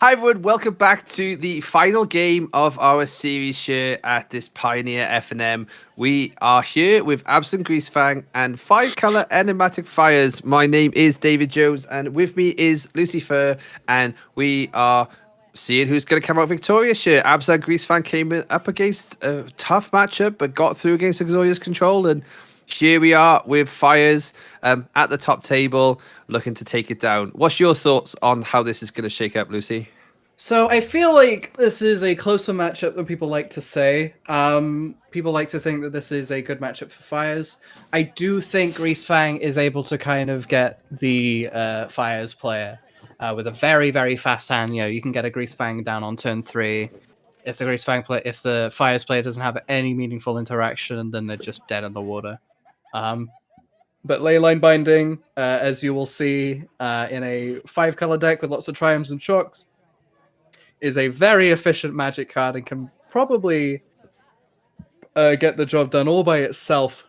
Hi everyone, welcome back to the final game of our series here at this Pioneer F&M. We are here with Absent Greasefang and 5 color Enigmatic Fires. My name is David Jones and with me is Luci Pher, and we are seeing who's going to come out victorious here. Absent Greasefang came up against a tough matchup but got through against Exoria's Control, and here we are with Fires at the top table looking to take it down. What's your thoughts on how this is going to shake up, Lucy? So I feel like this is a closer matchup than people like to say. People like to think that this is a good matchup for Fires. I do think Greasefang is able to kind of get the Fires player with a very, very fast hand. You can get a Greasefang down on turn 3. If the Fires player doesn't have any meaningful interaction, then they're just dead in the water. Um, but Leyline Binding, as you will see in a 5-color deck with lots of triumphs and shocks, is a very efficient magic card and can probably get the job done all by itself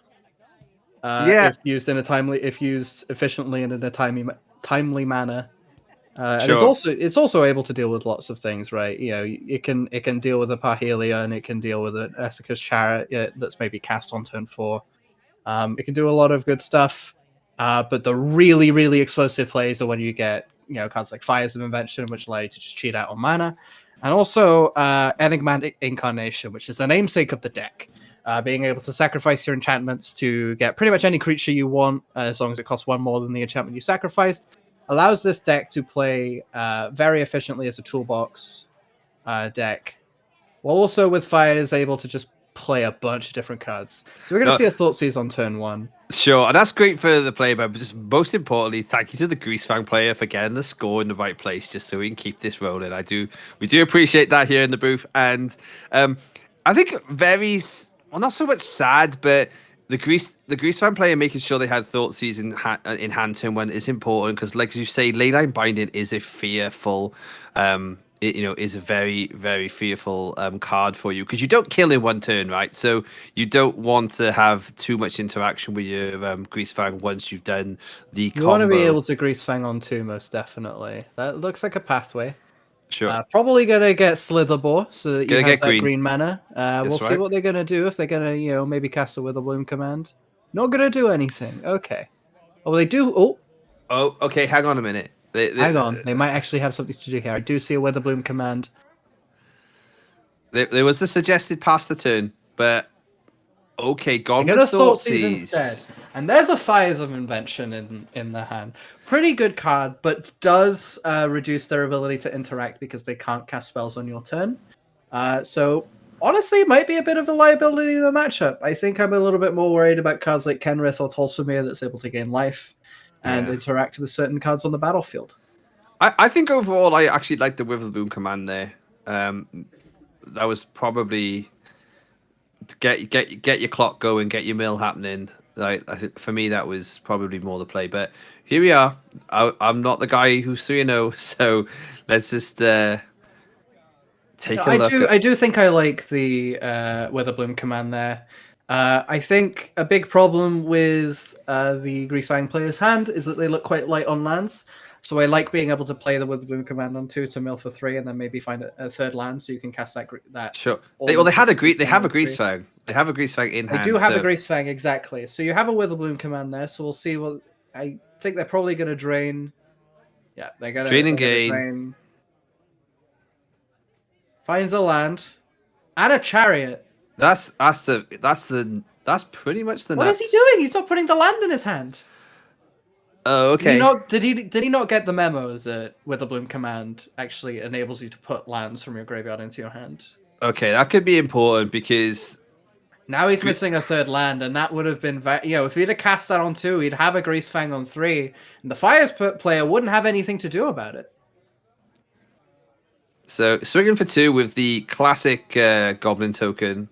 Yeah, if used efficiently and in a timely manner. And sure. it's also able to deal with lots of things, right? It can deal with a Parhelia and it can deal with an Essica's Chariot that's maybe cast on turn 4. It can do a lot of good stuff, but the really, really explosive plays are when you get cards like Fires of Invention, which allow you to just cheat out on mana, and also Enigmatic Incarnation, which is the namesake of the deck. Being able to sacrifice your enchantments to get pretty much any creature you want, as long as it costs 1 more than the enchantment you sacrificed, allows this deck to play very efficiently as a toolbox deck, while also with Fire is able to just play a bunch of different cards. So we're going to No, see a Thoughtseize on turn 1. sure, and that's great for the player, but just most importantly, thank you to the Greasefang player for getting the score in the right place, just so we can keep this rolling. We do appreciate that here in the booth, and I think well, not so much sad, but the Greasefang player making sure they had Thoughtseize in hand turn one is important because, like you say, Leyline Binding is a fearful is a very, very fearful card for you because you don't kill in 1 turn, right? So you don't want to have too much interaction with your Greasefang once you've done the You want to be combo. able to Greasefang on 2, most definitely. That looks like a pathway. Sure, Probably going to get Slitherbore so that you gonna have get that green. green mana. We'll That's see right. what they're going to do. If they're going to, maybe cast a Witherbloom command. Not going to do anything. Okay. Oh, they do. Oh, Oh, okay. Hang on a minute. hang on. They might actually have something to do here. I do see a Witherbloom command. There was a suggested pass the turn, but okay, They're gone going with to Thoughtseize instead. Thoughtseize. And there's a Fires of Invention in the hand. Pretty good card, but does reduce their ability to interact because they can't cast spells on your turn. So honestly, it might be a bit of a liability in the matchup. I think I'm a little bit more worried about cards like Kenrith or Tolsimir that's able to gain life and Yeah. interact with certain cards on the battlefield. I think overall I actually like the Witherbloom command there. Um, that was probably to get your clock going, get your mill happening. Like I think for me that was probably more the play. But here we are. I'm not the guy who's 3-0, so let's just No, take a I look do. at. I do think I like the Witherbloom command there. I think a big problem with the Greasefang player's hand is that they look quite light on lands. So I like being able to play the Witherbloom command on 2 to mill for 3, and then maybe find a third land so you can cast that Sure. all They had important they Greasefang have a on 3. Greasefang. They have a Greasefang in They do hand. have a So Greasefang, exactly. So you have a Witherbloom command there. So we'll see what I think they're probably going to drain. Yeah, draining they're gonna gain. drain. Finds a land and a chariot. That's pretty much the What is he nuts. doing? He's not putting the land in his hand. Oh, Did he okay. not? Did he not get the memo that Witherbloom command actually enables you to put lands from your graveyard into your hand? Okay, that could be important because Now he's missing a third land, and that would have been if he'd have cast that on 2, he'd have a Greasefang on 3, and the Fires player wouldn't have anything to do about it. so swinging for 2 with the classic Goblin token,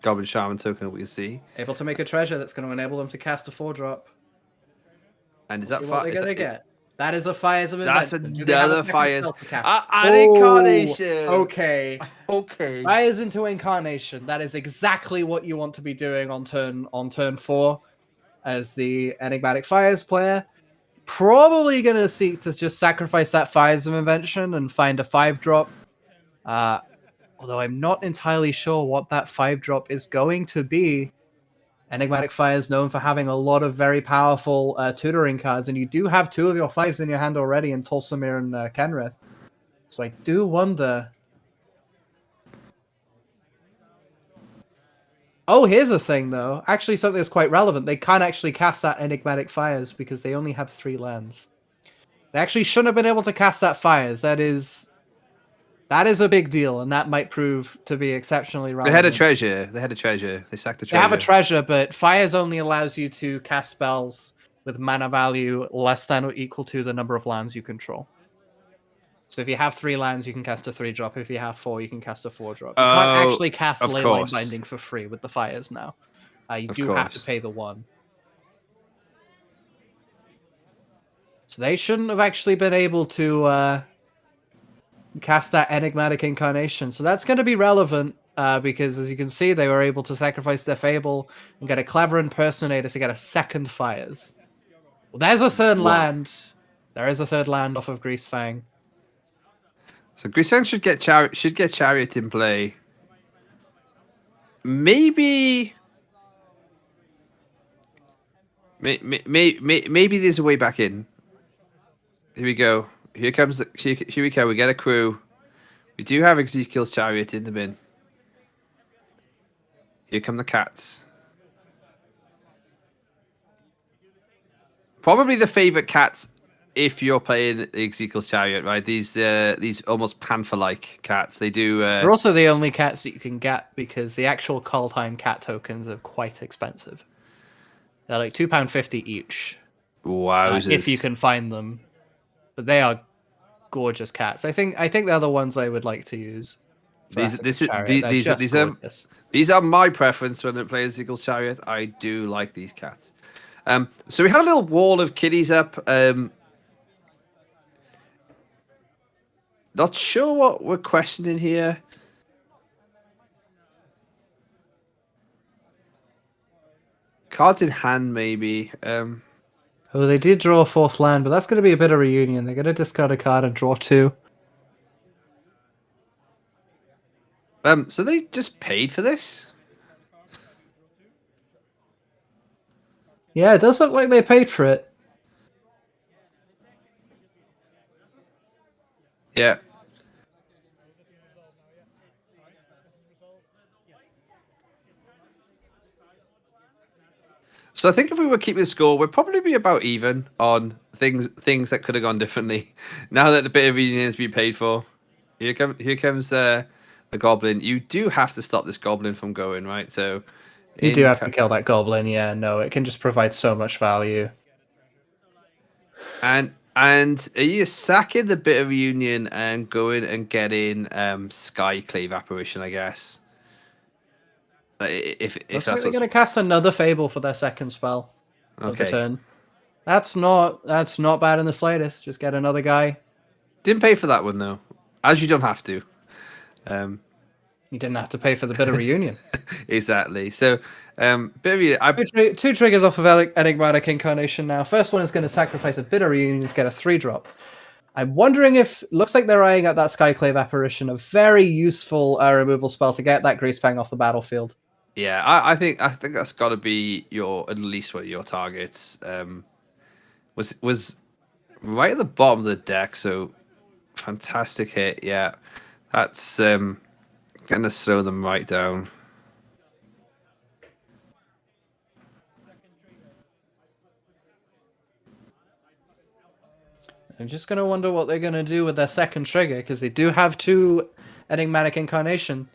Goblin Shaman token that we can see. Able to make a treasure that's going to enable them to cast a 4-drop. And is We'll that see what far? they're Is going to that it? get. That is a Fires of That's Invention. Do they have a another second fires. spell to cast? An Oh, incarnation. okay. Okay. Fires into Incarnation. That is exactly what you want to be doing on turn 4 as the Enigmatic Fires player. probably going to seek to just sacrifice that Fires of Invention and find a 5-drop. Although I'm not entirely sure what that 5-drop is going to be. Enigmatic Fire is known for having a lot of very powerful tutoring cards, and you do have 2 of your 5s in your hand already in Tolsimir and Kenrith. So I do wonder. Oh, here's a thing, though. Actually, something that's quite relevant. They can't actually cast that Enigmatic Fires because they only have 3 lands. They actually shouldn't have been able to cast that Fires. That is a big deal, and that might prove to be exceptionally relevant. They had a treasure. They had a treasure. They sacked the treasure. They have a treasure, but Fires only allows you to cast spells with mana value less than or equal to the number of lands you control. So if you have 3 lands, you can cast a 3-drop. If you have 4, you can cast a 4-drop. You can't actually cast Leyline Binding for free with the Fires now. You do have to pay the 1. So they shouldn't have actually been able to cast that Enigmatic Incarnation. So that's going to be relevant because, as you can see, they were able to sacrifice their Fable and get a Clever Impersonator to get a 2nd Fires. Well, there's a 3rd land. There is a 3rd land off of Greasefang. So Greasefang should get Chariot in play. Maybe there's a way back in. Here we go. Here we go. We get a crew. We do have Ezekiel's Chariot in the bin. Here come the cats. Probably the favorite cats if you're playing Ezekiel's Chariot, right? These almost panther-like cats. They do. They're also the only cats that you can get because the actual Kaldheim cat tokens are quite expensive. They're like £2.50 each. Wow! If you can find them, but they are gorgeous cats. I think they're the ones I would like to use. These are my preference when I play Ezekiel's Chariot. I do like these cats. So we have a little wall of kitties up. Not sure what we're questioning here. Cards in hand, maybe. Oh, they did draw a 4th land, but that's going to be a bit of reunion. They're going to discard a card and draw 2. So they just paid for this? Yeah, it does look like they paid for it. Yeah. So I think if we were keeping score, we'd probably be about even on things that could have gone differently. Now that the bit of reunion has been paid for, here comes the goblin. You do have to stop this goblin from going, right? So you do have to kill that goblin. Yeah, no, it can just provide so much value. And are you sacking the bit of reunion and going and getting Skyclave Apparition? I guess. If Looks that's like they're going to cast another Fable for their 2nd spell of the turn. That's not bad in the slightest. Just get another guy. Didn't pay for that one though, as you don't have to. You didn't have to pay for the bit of reunion. Exactly. So, bit of 2 triggers off of Enigmatic Incarnation now. First one is going to sacrifice a bit of reunion to get a 3-drop. I'm wondering if looks like they're eyeing up that Skyclave Apparition, a very useful removal spell to get that Greasefang off the battlefield. Yeah, I think that's got to be at least one of your targets. Was right at the bottom of the deck, so fantastic hit. Yeah, that's gonna slow them right down. I'm just gonna wonder what they're gonna do with their 2nd trigger because they do have 2 Enigmatic Incarnation.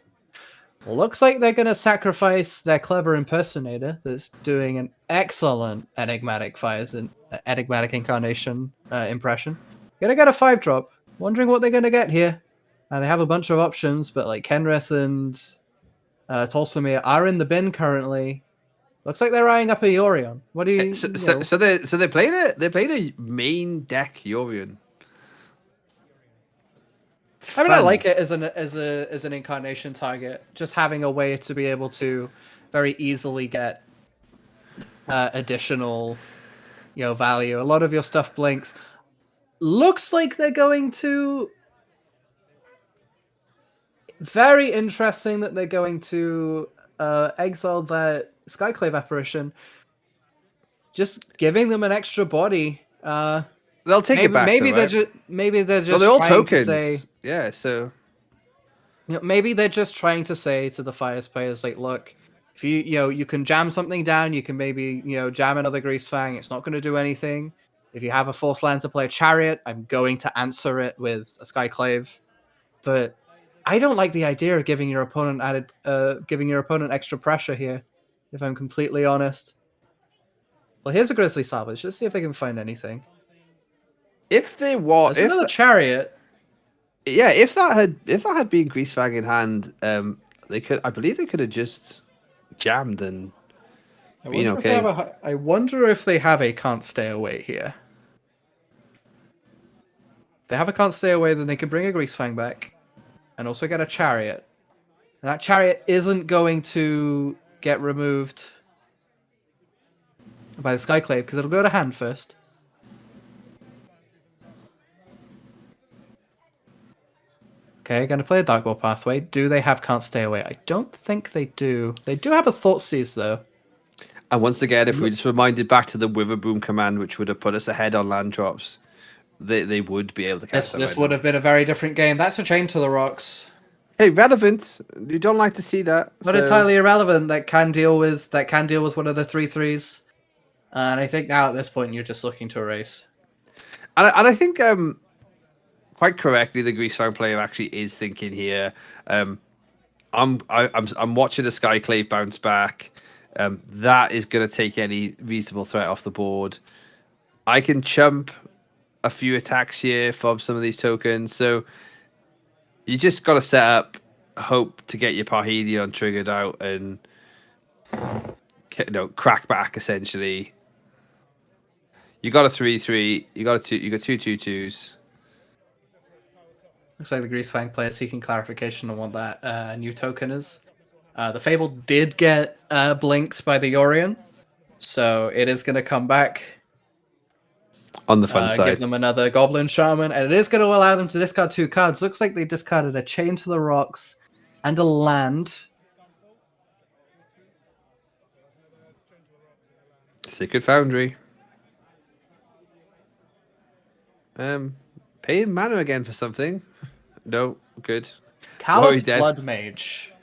Looks like they're going to sacrifice their Clever Impersonator that's doing an excellent Enigmatic Fires and Enigmatic Incarnation impression. Gonna get a 5-drop. Wondering what they're going to get here. They have a bunch of options, but like Kenrith and Tolsimir are in the bin currently. Looks like they're eyeing up a Yorion. What do you? So they played a main deck Yorion. I mean, I like it as an incarnation target. Just having a way to be able to very easily get additional, value. A lot of your stuff blinks. Looks like they're going to. Very interesting that they're going to exile that Skyclave apparition. Just giving them an extra body. They'll take it back, though, right? Maybe they're Well, just they're all trying to say. tokens. Yeah, so Maybe they're just trying to say to the Fires players, like, look, if you can jam something down, you can maybe jam another Greasefang. It's not going to do anything. If you have a force land to play a Chariot, I'm going to answer it with a Skyclave. But I don't like the idea of giving your opponent extra pressure here. If I'm completely honest. Well, here's a Grizzly Salvage. Let's see if they can find anything. if they were, There's another Chariot. yeah, if that had been Greasefang in hand, they could. I believe they could have just jammed and been okay. I wonder if they have a Can't Stay Away here. If they have a Can't Stay Away, then they can bring a Greasefang back and also get a Chariot. And that Chariot isn't going to get removed by the Skyclave because it'll go to hand first. Okay, going to play a Darkball Pathway. Do they have Can't Stay Away? I don't think they do. They do have a Thoughtseize, though. And once again, if we just reminded back to the Witherbroom command, which would have put us ahead on land drops, they would be able to cast This would have been a very different game. That's a Chain to the Rocks. Hey, relevant. You don't like to see that. Not entirely irrelevant. That can deal with one of the 3/3s. And I think now at this point you're just looking to erase. And I think quite correctly, the Greasefang player actually is thinking here. I'm watching the Skyclave bounce back. That is going to take any reasonable threat off the board. I can chump a few attacks here from some of these tokens. So you just got to set up, hope to get your Parhelion triggered out and crack back essentially. You got a 3/3. You got two 2/2s. Looks like the Greasefang player seeking clarification on what that new token is. The Fable did get blinked by the Yorion, so it is going to come back. On the fun side. Give them another Goblin Shaman, and it is going to allow them to discard 2 cards. Looks like they discarded a Chain to the Rocks and a land. Sacred Foundry. Paying mana again for something. No, good. Callous Blood Mage.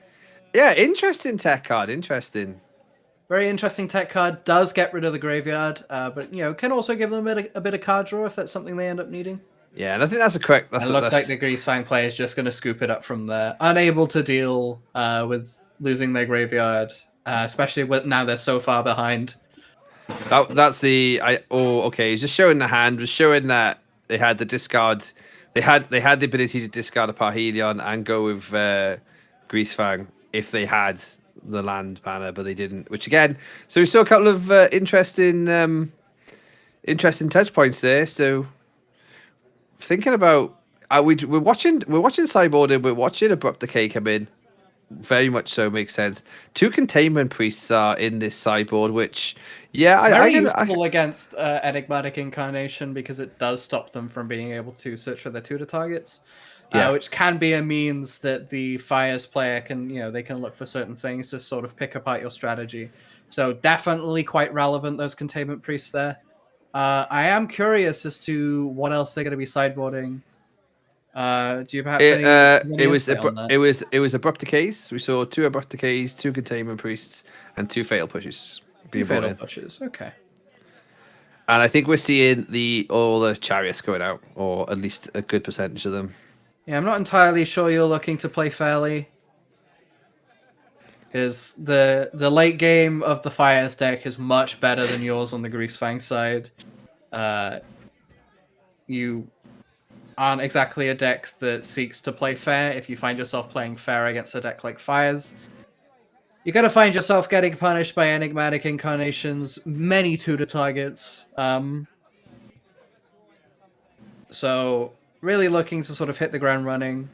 Yeah, interesting tech card. Interesting. Very interesting tech card. Does get rid of the graveyard, but can also give them a bit of card draw if that's something they end up needing. Yeah, and I think that's a correct. It looks like the Greasefang player is just going to scoop it up from there, unable to deal with losing their graveyard, especially now they're so far behind. That's the okay. He's just showing the hand. Was showing that they had the discard. They had the ability to discard a Parhelion and go with Greasefang if they had the land banner, but they didn't. Which again, so we saw a couple of interesting touch points there. So thinking about we're watching Sideboarding, we're watching Abrupt Decay come in. Very much so, makes sense. 2 Containment Priests are in this sideboard, which very useful against Enigmatic Incarnation because it does stop them from being able to search for their tutor targets. Which can be a means that the Fires player can, they can look for certain things to sort of pick apart your strategy. So definitely quite relevant, those Containment Priests there. I am curious as to what else they're going to be sideboarding. Do you perhaps it was Abrupt Decays. We saw 2 Abrupt Decays, 2 Containment Priests, and 2 Fatal Pushes. 2 Fatal Pushes, okay. And I think we're seeing all the Chariots going out, or at least a good percentage of them. Yeah, I'm not entirely sure you're looking to play fairly. Because the late game of the Fires deck is much better than yours on the Greasefang side. You aren't exactly a deck that seeks to play fair. If you find yourself playing fair against a deck like Fires, you're going to find yourself getting punished by Enigmatic Incarnations, many tutor targets. So really looking to sort of hit the ground running,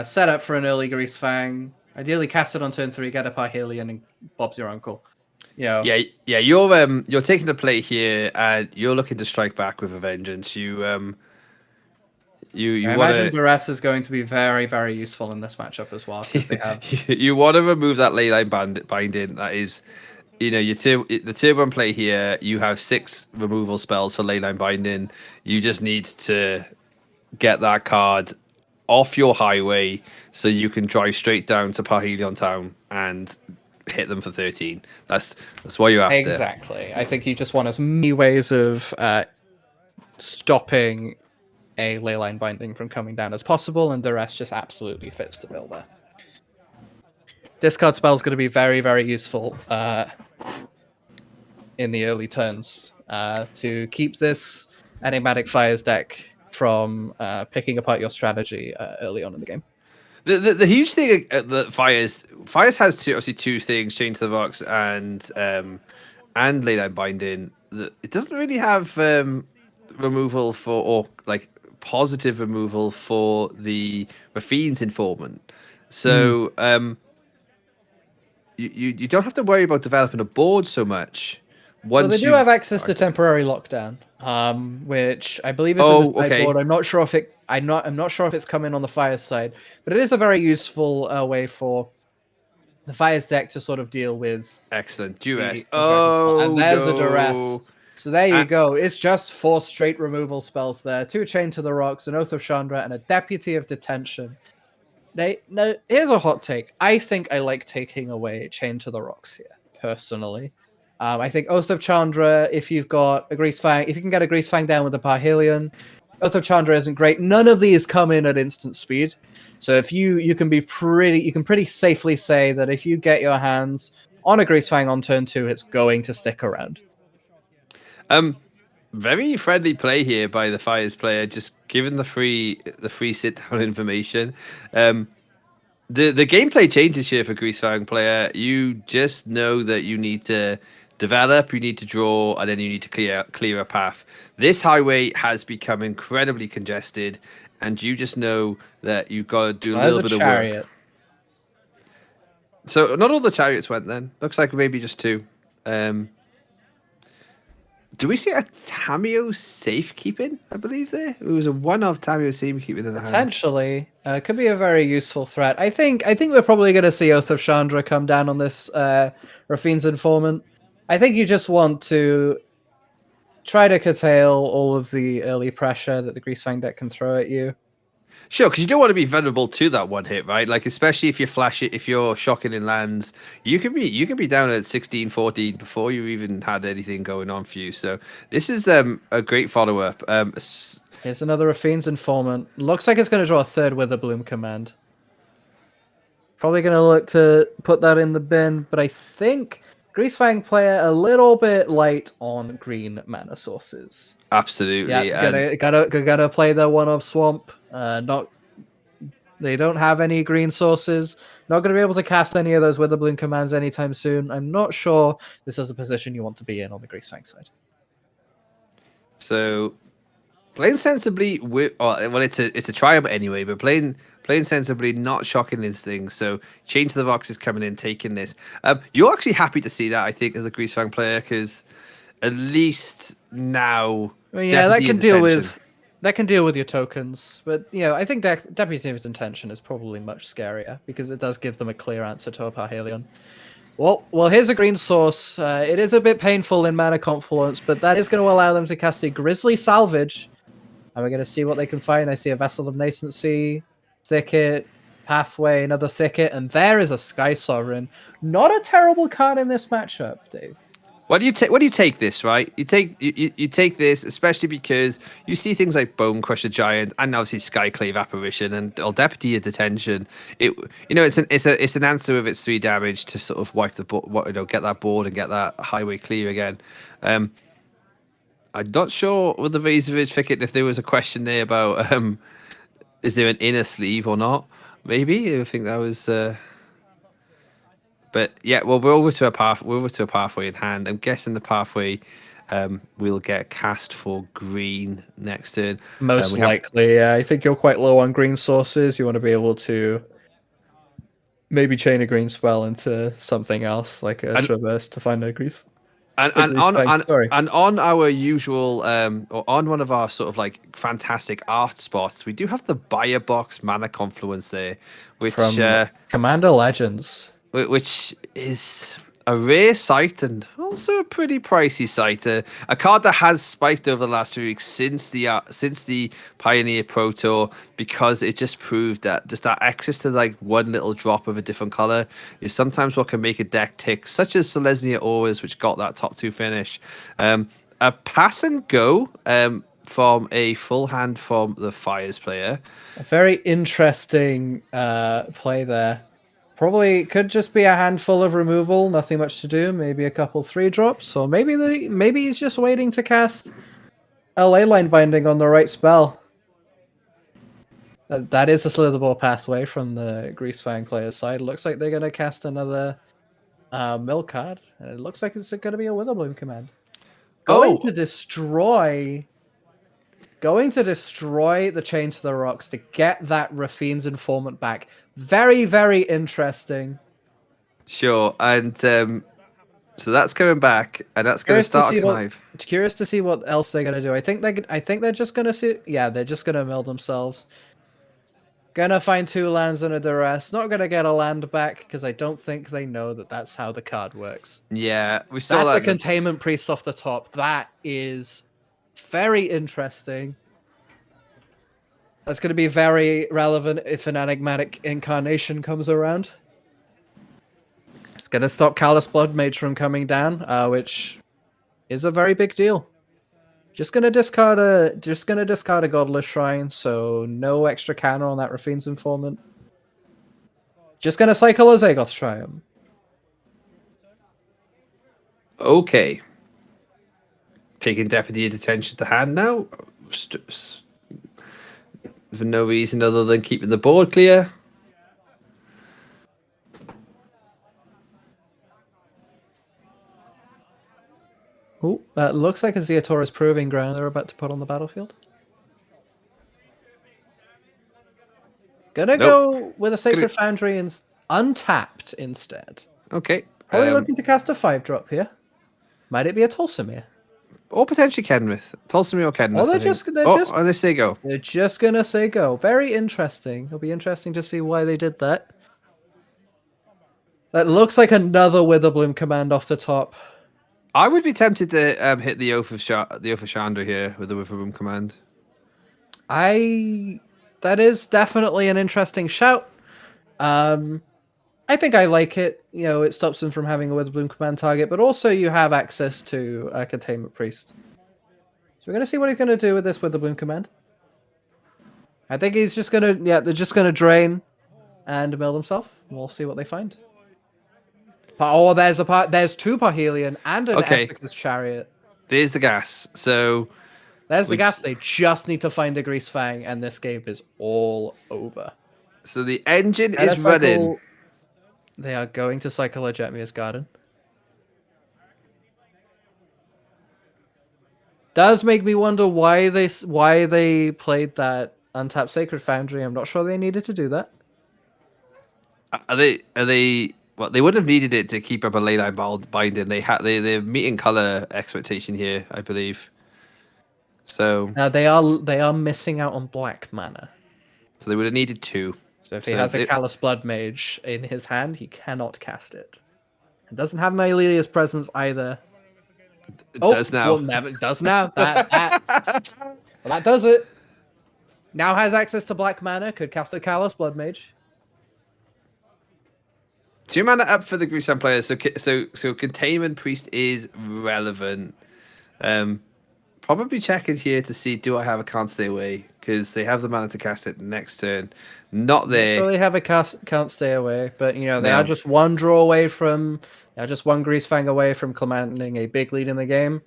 set up for an early Greasefang, ideally cast it on turn 3, get a Parhelion, and Bob's your uncle. You know, Yeah. You're taking the play here, and you're looking to strike back with a vengeance. You I want imagine to Duress is going to be very, very useful in this matchup as well because they have. you want to remove that leyline binding. That is, the tier one play here. You have 6 removal spells for leyline binding. You just need to get that card off your highway so you can drive straight down to Parhelion Town and hit them for 13. That's what you're after. Exactly. I think you just want as many ways of stopping a leyline binding from coming down as possible, and the rest just absolutely fits the bill there. Discard spell is going to be very, very useful in the early turns to keep this Enigmatic Fires deck from picking apart your strategy early on in the game. The huge thing that Fires has obviously 2 things: Chain to the Rocks and Leyline Binding. It doesn't really have removal for, or like positive removal for the Raffine's Informant. So you don't have to worry about developing a board so much. Well, they Once do have you've access to temporary lockdown, which I believe is in the Oh, sideboard. okay. I'm not sure if it. I'm not sure if it's coming on the Fires side, but it is a very useful way for the Fires deck to sort of deal with Excellent. the Duress. inverted spell. And Oh there's a Duress. no. So there you Uh, go. It's just 4 straight removal spells there: 2 Chain to the Rocks, an Oath of Chandra, and a Deputy of Detention. Now, here's a hot take. I think I like taking away Chain to the Rocks here, personally. I think Oath of Chandra, if you've got a Greasefang, if you can get a Greasefang down with a Parhelion, Oath of Chandra isn't great. None of these come in at instant speed. So if you can pretty safely say that if you get your hands on a Greasefang on turn 2, it's going to stick around. Very friendly play here by the Fires player, just giving the free sit down information. The gameplay changes here for Greasefang player. You just know that you need to develop, you need to draw, and then you need to clear a path. This highway has become incredibly congested, and you just know that you've got to do a Well, there's little a bit of work. Chariot. So not all the chariots went then. Looks like maybe just 2. Um, do we see a Tamio safekeeping? I believe there it was a one of Tamio safekeeping in the hand. Potentially, could be a very useful threat. I think we're probably going to see Oath of Chandra come down on this Raffine's Informant. I think you just want to try to curtail all of the early pressure that the Greasefang deck can throw at you. Sure, because you don't want to be vulnerable to that one hit, right? Like especially if you flash it, if you're shocking in lands, you can be down at 16, 14 before you even had anything going on for you. So this is a great follow up. Here's another Raffine's Informant. Looks like it's going to draw a 3rd Witherbloom command. Probably going to look to put that in the bin, but I think Greasefang player a little bit light on green mana sources. Absolutely. Yeah, gotta play the one of Swamp. They don't have any green sources. Not gonna be able to cast any of those Witherbloom commands anytime soon. I'm not sure this is a position you want to be in on the Greasefang side. So playing sensibly, it's a triumph anyway, but playing sensibly, not shocking instincts. So Chain to the Rocks is coming in, taking this. You're actually happy to see that, I think, as a Greasefang player, because at least now, I mean, yeah, Deputy that can deal with your tokens, but I think Deputy of Intention is probably much scarier because it does give them a clear answer to a Parhelion. Well, here's a green source. It is a bit painful in Mana Confluence, but that is going to allow them to cast a Grisly Salvage. And we're going to see what they can find. I see a Vessel of Nascency, Thicket, Pathway, another Thicket, and there is a Sky Sovereign. Not a terrible card in this matchup, Dave. What do you take? What do you take this, right? You take this, especially because you see things like Bone Crusher Giant and obviously Skyclave Apparition and Deputy of Detention. It's an answer with its 3 damage to sort of wipe the board, get that board and get that highway clear again. I'm not sure with the Razor's Thicket if there was a question there about is there an inner sleeve or not? Maybe I think that was. But yeah, well, we're over to a path. We're over to a pathway in hand. I'm guessing the pathway will get cast for green next turn. Most likely, yeah. I think you're quite low on green sources. You want to be able to Maybe chain a green spell into something else, like a And traverse to find a grease. and A and grease on fang, and, sorry. and on our usual or on one of our sort of like fantastic art spots, we do have the buyer box mana confluence there, which From Commander Legends. which is a rare sight and also a pretty pricey sight. A card that has spiked over the last 2 weeks since the Pioneer Pro Tour, because it just proved that just that access to like one little drop of a different color is sometimes what can make a deck tick, such as Selesnya Auras, which got that top 2 finish. A pass and go from a full hand from the Fires player. A very interesting play there. Probably could just be a handful of removal, nothing much to do. Maybe a couple 3-drops, or maybe he's just waiting to cast a leyline binding on the right spell. That is a slitherable pathway from the Greasefang player's side. Looks like they're going to cast another mill card, and it looks like it's going to be a Witherbloom command. Going Oh, to destroy the Chain to the Rocks to get that Rafine's Informant back. Very, very interesting. sure. And so that's coming back, and that's going to start a connive. Curious to see what else they're gonna do. I think they're just gonna see. Yeah, they're just gonna mill themselves. Gonna find 2 lands in a duress. Not gonna get a land back because I don't think they know that that's how the card works. Yeah, we saw That's a that. Containment Priest off the top. That is very interesting. That's going to be very relevant if an Enigmatic incarnation comes around. It's going to stop Callous Blood Mage from coming down, which is a very big deal. Just gonna discard a Godless Shrine, so no extra counter on that Rafine's Informant. Just gonna cycle a Zagoth Triumph. Okay. Taking Deputy Detention to hand now. For no reason other than keeping the board clear. Oh, looks like a Zeotora's Proving Ground they're about to put on the battlefield. Gonna go with a Sacred Foundry and untapped instead. Okay. Probably looking to cast a 5-drop here. Might it be a Tulsimir? Or potentially Kenrith. Tulsimir or Kenrith. Oh, unless they go. They're just gonna say go. Very interesting. It'll be interesting to see why they did that. That looks like another Witherbloom command off the top. I would be tempted to hit the Oath of Chandra here with the Witherbloom command. That is definitely an interesting shout. I think I like it. You know, it stops them from having a Witherbloom command target, but also you have access to a Containment Priest. So we're going to see what he's going to do with this Witherbloom command. I think he's just going to, they're just going to drain and mill themselves. We'll see what they find. Oh, there's 2 Parhelion and an Esika's Chariot. There's the gas. So there's the gas. They just need to find a Greasefang, and this game is all over. So the engine is running. They are going to cycle a Jetmir's Garden. Does make me wonder why they played that untapped Sacred Foundry. I'm not sure they needed to do that. Are they? Well, they would have needed it to keep up a leyline binding. They're meeting color expectation here, I believe. So they are missing out on black mana. So they would have needed 2. So if he has a Callous Blood Mage in his hand, he cannot cast it. It doesn't have Myelia's Presence either. It does now. It does now. That does it. Now has access to black mana. Could cast a Callous Blood Mage. 2 mana up for the Greasefang players. So Containment Priest is relevant. Probably checking here to see, do I have a Can't Stay Away? Because they have the mana to cast it next turn. Not there. Not sure they have a Can't Stay Away, but they are just one draw away from. They are just one Greasefang away from commanding a big lead in the game.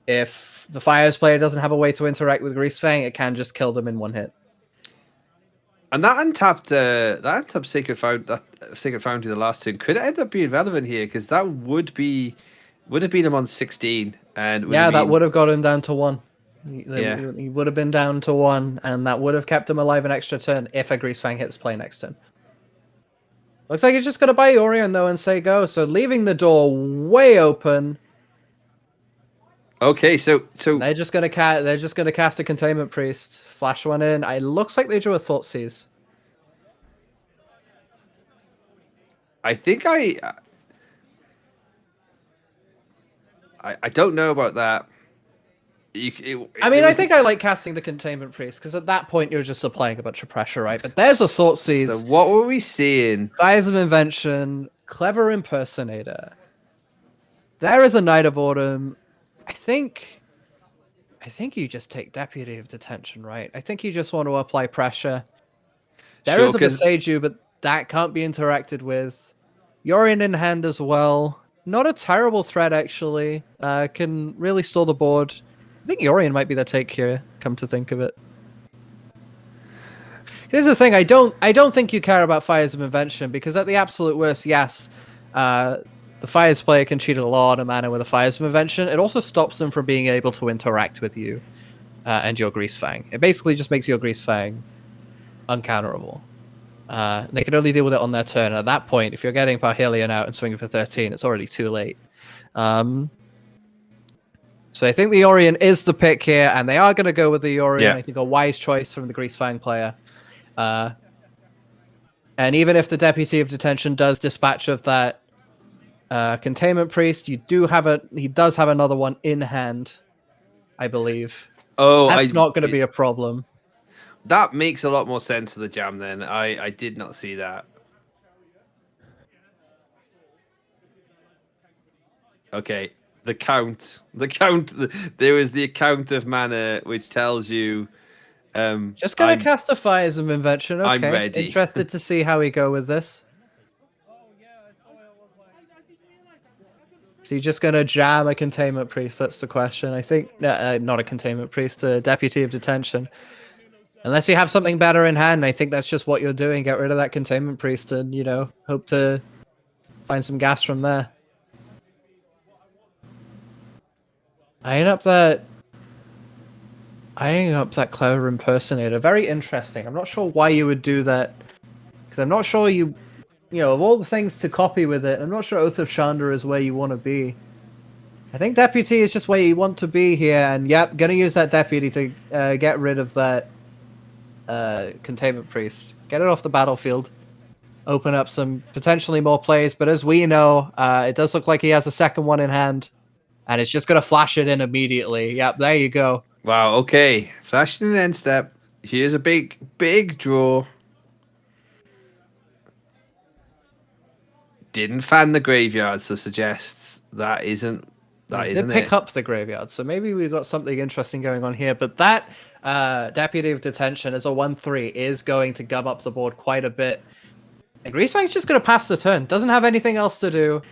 If the Fires player doesn't have a way to interact with Greasefang, it can just kill them in 1 hit. And that untapped Sacred Foundry the last turn could end up being relevant here, because that would have been him on 16, and that would have got him down to 1. He would have been down to 1, and that would have kept him alive an extra turn if a Greasefang hits play next turn. Looks like he's just gonna buy Yorion though and say go. So leaving the door way open. Okay, so They're just gonna cast a Containment Priest. Flash one in. It looks like they drew a Thoughtseize. I think I don't know about that. I think I like casting the Containment Priest because at that point you're just applying a bunch of pressure, right? But there's a Thoughtseize. So what were we seeing? Fires of Invention, Clever Impersonator. There is a Knight of Autumn. I think you just take Deputy of Detention, right? I think you just want to apply pressure. There is a Beseiju, but that can't be interacted with. Yorion in hand as well. Not a terrible threat, actually. Can really stall the board. I think Yorion might be the take here, come to think of it. Here's the thing, I don't think you care about Fires of Invention, because at the absolute worst, yes, the Fires player can cheat a lot of mana with a Fires of Invention. It also stops them from being able to interact with you and your Greasefang. It basically just makes your Greasefang uncounterable. They can only deal with it on their turn. At that point, if you're getting Parhelion out and swinging for 13, it's already too late. So I think the Yorion is the pick here, and they are going to go with the Yorion. Yeah. I think a wise choice from the Greasefang player. And even if the Deputy of Detention does dispatch of that Containment Priest, he does have another one in hand, I believe. Oh, that's not going to be a problem. That makes a lot more sense to the jam then. I did not see that. Okay, the count. There was the account of mana which tells you. Just gonna cast a Fires of Invention. Okay, I'm ready. Interested to see how we go with this. So you're just gonna jam a Containment Priest? That's the question. I think not a Containment Priest, a Deputy of Detention. Unless you have something better in hand, I think that's just what you're doing. Get rid of that Containment Priest and, hope to find some gas from there. Eyeing up that Clever Impersonator. Very interesting. I'm not sure why you would do that. Because I'm not sure of all the things to copy with it, I'm not sure Oath of Chandra is where you want to be. I think Deputy is just where you want to be here. And yep, gonna use that Deputy to get rid of that Containment Priest. Get it off the battlefield. Open up some potentially more plays, but as we know, it does look like he has a second one in hand, and it's just going to flash it in immediately. Yep, there you go. Wow, okay. Flash in an end step. Here's a big draw. Didn't fan the graveyard, so suggests that isn't Did pick up the graveyard, so maybe we've got something interesting going on here. But that Deputy of Detention as a 1/3 is going to gum up the board quite a bit. And Greasefang's just going to pass the turn. Doesn't have anything else to do.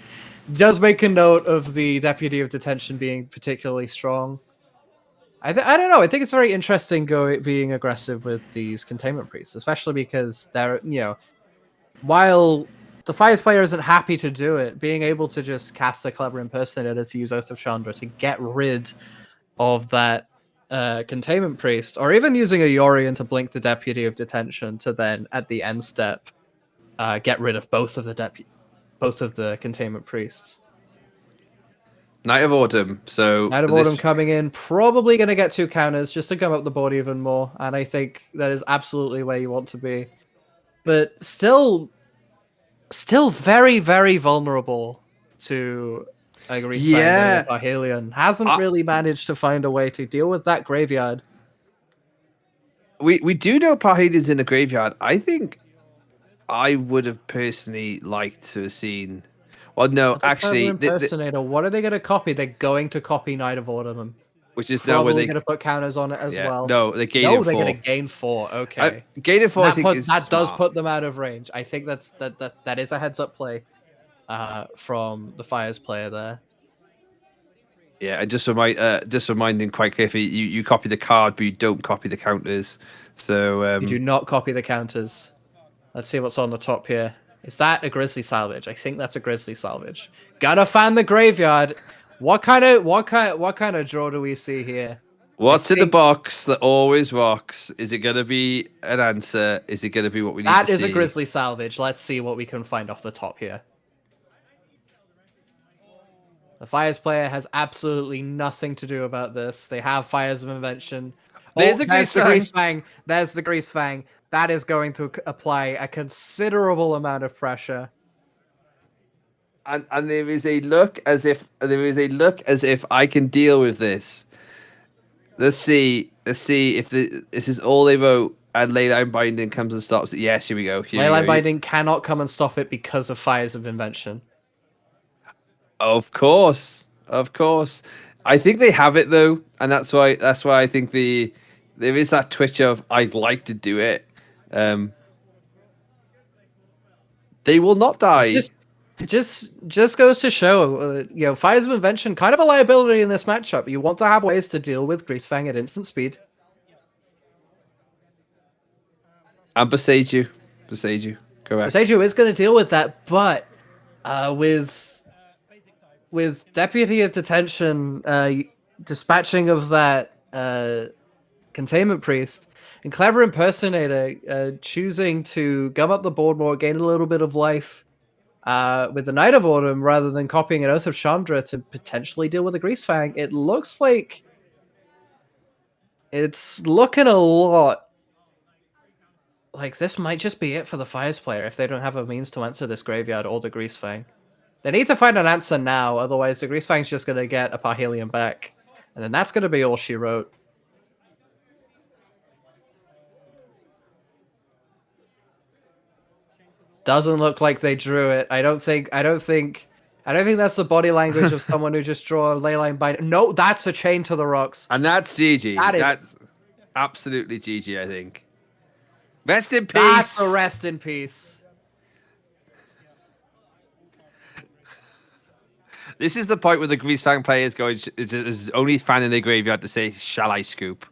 Does make a note of the Deputy of Detention being particularly strong. I don't know. I think it's very interesting being aggressive with these Containment Priests, especially because they're, while the Fires player isn't happy to do it, being able to just cast a Clever Impersonator to use Oath of Chandra to get rid of that Containment Priest, or even using a Yorion to blink the Deputy of Detention to then, at the end step, get rid of both of the Containment Priests. Knight of Autumn. So Knight of Autumn coming in, probably going to get 2 counters just to gum up the board even more, and I think that is absolutely where you want to be. But still very, very vulnerable to a Greasefang and a Parhelion. Hasn't really managed to find a way to deal with that graveyard. We do know Parhelion's in the graveyard. I think I would have personally liked to have seen. Well, no, actually, Impersonator. What are they going to copy? They're going to copy Knight of Autumn, which is now where they're going to put counters on it as well. No, they're gaining 4. They're going to gain 4. Okay, gaining 4. That does put them out of range. I think that is a heads up play from the Fires player there. Yeah, and just reminding quite clearly, you copy the card, but you don't copy the counters. So you do not copy the counters. Let's see what's on the top here. Is that a Grizzly Salvage? I think that's a Grizzly Salvage. Gonna fan the graveyard. What kind of draw do we see here? I What's in the think box that always rocks? Is it gonna be an answer? Is it gonna be what we need to that is a see? Grizzly salvage. Let's see what we can find off the top here. The Fires player has absolutely nothing to do about this. They have Fires of Invention. There's Oh, a there's the Greasefang. Greasefang. There's the Greasefang. That is going to apply a considerable amount of pressure. And there is a look as if I can deal with this. Let's see. Let's see if this is all they wrote and Leyline Binding comes and stops it. Yes, here we go. Here we Leyline go. Binding cannot come and stop it because of Fires of Invention. Of course. Of course. I think they have it though, and that's why I think there is that twitch of I'd like to do it. Um they will not die. Just goes to show, Fires of Invention kind of a liability in this matchup. You want to have ways to deal with Greasefang at instant speed. And Besage you. Correct. Seiju is going to deal with that, but with Deputy of Detention dispatching of that Containment Priest, and Clever Impersonator choosing to gum up the board more, gain a little bit of life with the Knight of Autumn rather than copying an Oath of Chandra to potentially deal with a Greasefang, it looks like it's looking a lot like this might just be it for the Fires player if they don't have a means to answer this Graveyard or the Greasefang. They need to find an answer now, otherwise the Greasefang's just going to get a Parhelion back. And then that's going to be all she wrote. Doesn't look like they drew it. I don't think that's the body language of someone who just draw a Leyline Bind. No, that's a Chain to the Rocks. And that's GG. That's absolutely GG, I think. Rest in peace. That's a rest in peace. This is the point where the Greasefang players going is only fan in the graveyard to say, "Shall I scoop?"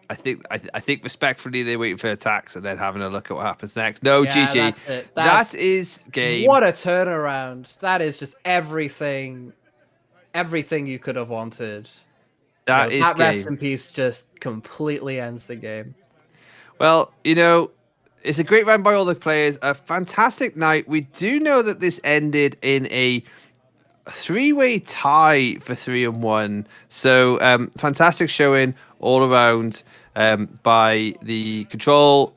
I think respectfully they're waiting for attacks and then having a look at what happens next. No, Yeah, GG. that's it. That is game. What a turnaround. That is just everything you could have wanted. That is that game. rest in peace just completely ends the game. Well, it's a great round by all the players. A fantastic night. We do know that this ended in a three-way tie for 3-1. So fantastic showing all around by the control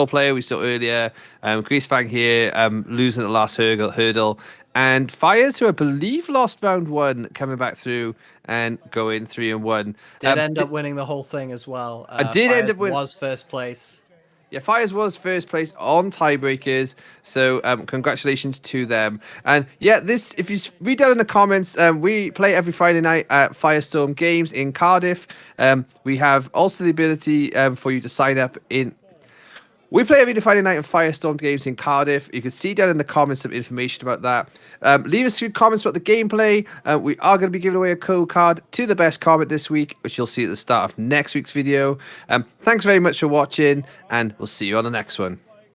player we saw earlier. Greasefang here losing at the last hurdle. And Fires, who I believe lost round 1, coming back through and going 3-1. Did end up winning the whole thing as well. End up winning. Was first place. Yeah, Fires was first place on tiebreakers, so congratulations to them. And yeah, if you read down in the comments, we play every Friday night at Firestorm Games in Cardiff. We have also the ability for you to sign up in. We play every Friday night at Firestorm Games in Cardiff. You can see down in the comments some information about that. Leave us some comments about the gameplay. We are going to be giving away a code card to the best comment this week, which you'll see at the start of next week's video. Thanks very much for watching, and we'll see you on the next one.